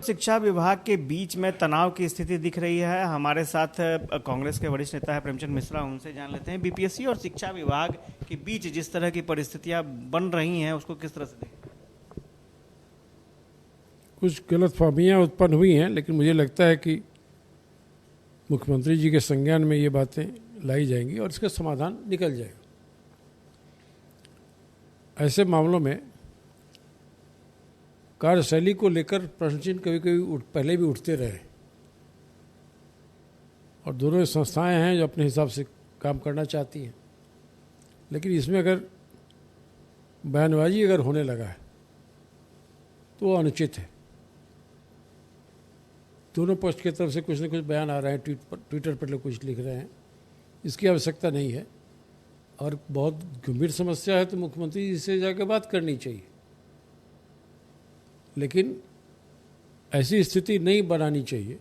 शिक्षा विभाग के बीच में तनाव की स्थिति दिख रही है। हमारे साथ कांग्रेस के वरिष्ठ नेता है प्रेमचंद मिश्रा, उनसे जान लेते हैं बीपीएससी और शिक्षा विभाग के बीच जिस तरह की परिस्थितियां बन रही हैं उसको किस तरह से देखें। कुछ गलतफहमियां उत्पन्न हुई हैं, लेकिन मुझे लगता है कि मुख्यमंत्री जी के संज्ञान में ये बातें लाई जाएंगी और इसका समाधान निकल जाएगा। ऐसे मामलों में कार्यशैली को लेकर प्रश्न चिन्ह कभी कभी पहले भी उठते रहे और दोनों संस्थाएं हैं जो अपने हिसाब से काम करना चाहती हैं, लेकिन इसमें अगर बयानबाजी अगर होने लगा है तो वो अनुचित है। दोनों पक्ष की तरफ से कुछ न कुछ बयान आ रहे हैं, ट्विटर पर लोग कुछ लिख रहे हैं, इसकी आवश्यकता नहीं है। और बहुत गंभीर समस्या है तो मुख्यमंत्री जी से जाकर बात करनी चाहिए, लेकिन ऐसी स्थिति नहीं बनानी चाहिए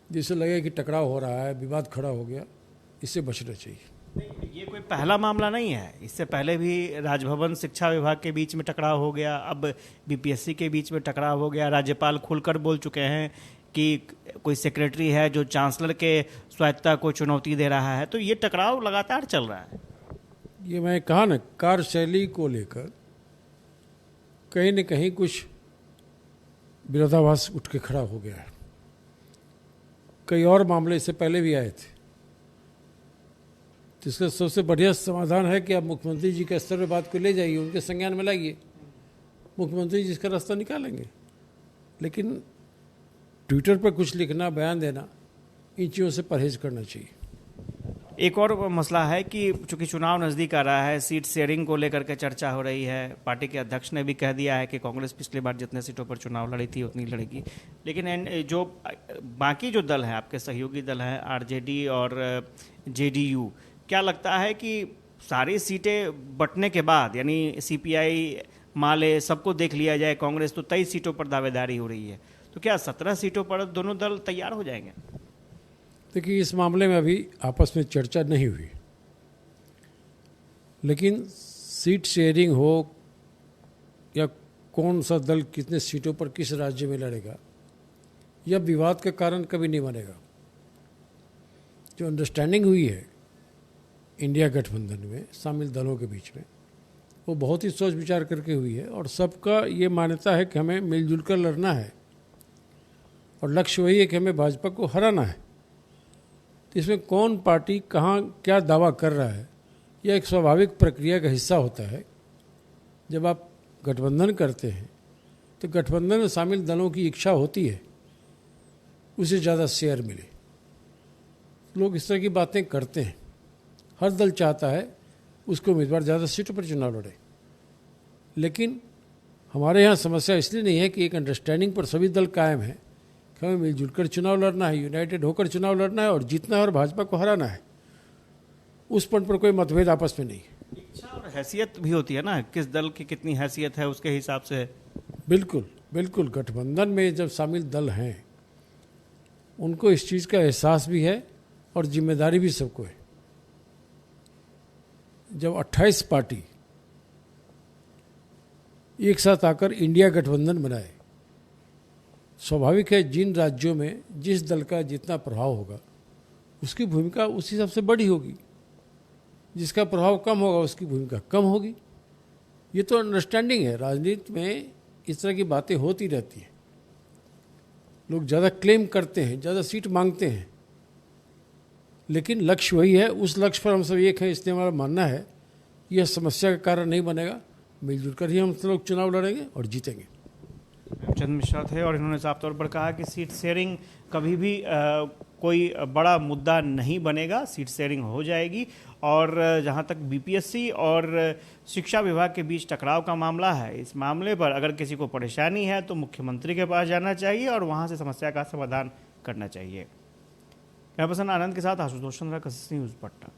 जिससे लगे कि टकराव हो रहा है, विवाद खड़ा हो गया। इससे बचना चाहिए। ये कोई पहला मामला नहीं है, इससे पहले भी राजभवन शिक्षा विभाग के बीच में टकराव हो गया, अब बीपीएससी के बीच में टकराव हो गया। राज्यपाल खुलकर बोल चुके हैं कि कोई सेक्रेटरी है जो चांसलर के स्वायत्तता को चुनौती दे रहा है, तो ये टकराव लगातार चल रहा है। ये मैं कहा ना, कार्यशैली को लेकर कहीं न कहीं कुछ विरोधाभास उठ के खड़ा हो गया है। कई और मामले इससे पहले भी आए थे, तो इसका सबसे बढ़िया समाधान है कि आप मुख्यमंत्री जी के स्तर पर बात को ले जाइए, उनके संज्ञान में लाइए, मुख्यमंत्री जी इसका रास्ता निकालेंगे। लेकिन ट्विटर पर कुछ लिखना, बयान देना, इन चीज़ों से परहेज करना चाहिए। एक और मसला है कि चूंकि चुनाव नज़दीक आ रहा है, सीट शेयरिंग को लेकर के चर्चा हो रही है। पार्टी के अध्यक्ष ने भी कह दिया है कि कांग्रेस पिछली बार जितने सीटों पर चुनाव लड़ी थी उतनी लड़ेगी, लेकिन जो बाकी जो दल हैं, आपके सहयोगी दल हैं आरजेडी और जेडीयू, क्या लगता है कि सारी सीटें बंटने के बाद, यानी सीपीआई, माले, सबको देख लिया जाए, कांग्रेस तो 23 सीटों पर दावेदारी हो रही है, तो क्या 17 सीटों पर दोनों दल तैयार हो जाएंगे? देखिए, इस मामले में अभी आपस में चर्चा नहीं हुई, लेकिन सीट शेयरिंग हो या कौन सा दल कितने सीटों पर किस राज्य में लड़ेगा, यह विवाद का कारण कभी नहीं बनेगा। जो अंडरस्टैंडिंग हुई है इंडिया गठबंधन में शामिल दलों के बीच में, वो बहुत ही सोच विचार करके हुई है और सबका ये मान्यता है कि हमें मिलजुल कर लड़ना है और लक्ष्य वही है कि हमें भाजपा को हराना है। तो इसमें कौन पार्टी कहाँ क्या दावा कर रहा है, यह एक स्वाभाविक प्रक्रिया का हिस्सा होता है। जब आप गठबंधन करते हैं तो गठबंधन में शामिल दलों की इच्छा होती है उसे ज़्यादा शेयर मिले। लोग इस तरह की बातें करते हैं, हर दल चाहता है उसको उम्मीदवार ज़्यादा सीटों पर चुनाव लड़े, लेकिन हमारे यहाँ समस्या इसलिए नहीं है कि एक अंडरस्टैंडिंग पर सभी दल कायम है कि हमें मिलजुल कर चुनाव लड़ना है, यूनाइटेड होकर चुनाव लड़ना है और जीतना है और भाजपा को हराना है। उस पॉइंट पर कोई मतभेद आपस में नहीं है। इच्छा और हैसियत भी होती है ना, किस दल की कितनी हैसियत है उसके हिसाब से। बिल्कुल बिल्कुल, गठबंधन में जब शामिल दल हैं उनको इस चीज़ का एहसास भी है और जिम्मेदारी भी सबको है। जब 28 पार्टी एक साथ आकर इंडिया गठबंधन बनाए, स्वाभाविक है जिन राज्यों में जिस दल का जितना प्रभाव होगा उसकी भूमिका उस हिसाब से बड़ी होगी, जिसका प्रभाव कम होगा उसकी भूमिका कम होगी। ये तो अंडरस्टैंडिंग है। राजनीति में इस तरह की बातें होती रहती हैं। लोग ज़्यादा क्लेम करते हैं, ज़्यादा सीट मांगते हैं, लेकिन लक्ष्य वही है। उस लक्ष्य पर हम सब एक हैं, इसलिए हमारा मानना है यह समस्या का कारण नहीं बनेगा। मिलजुल कर ही हम लोग चुनाव लड़ेंगे और जीतेंगे। प्रेमचंद मिश्रा थे और इन्होंने साफ तौर पर कहा कि सीट शेयरिंग कभी भी कोई बड़ा मुद्दा नहीं बनेगा, सीट शेयरिंग हो जाएगी। और जहां तक बीपीएससी और शिक्षा विभाग के बीच टकराव का मामला है, इस मामले पर अगर किसी को परेशानी है तो मुख्यमंत्री के पास जाना चाहिए और वहां से समस्या का समाधान करना चाहिए। कैमरा पर्सन आनंद के साथ आशुतोष चंद्रा, कसस न्यूज़, पटना।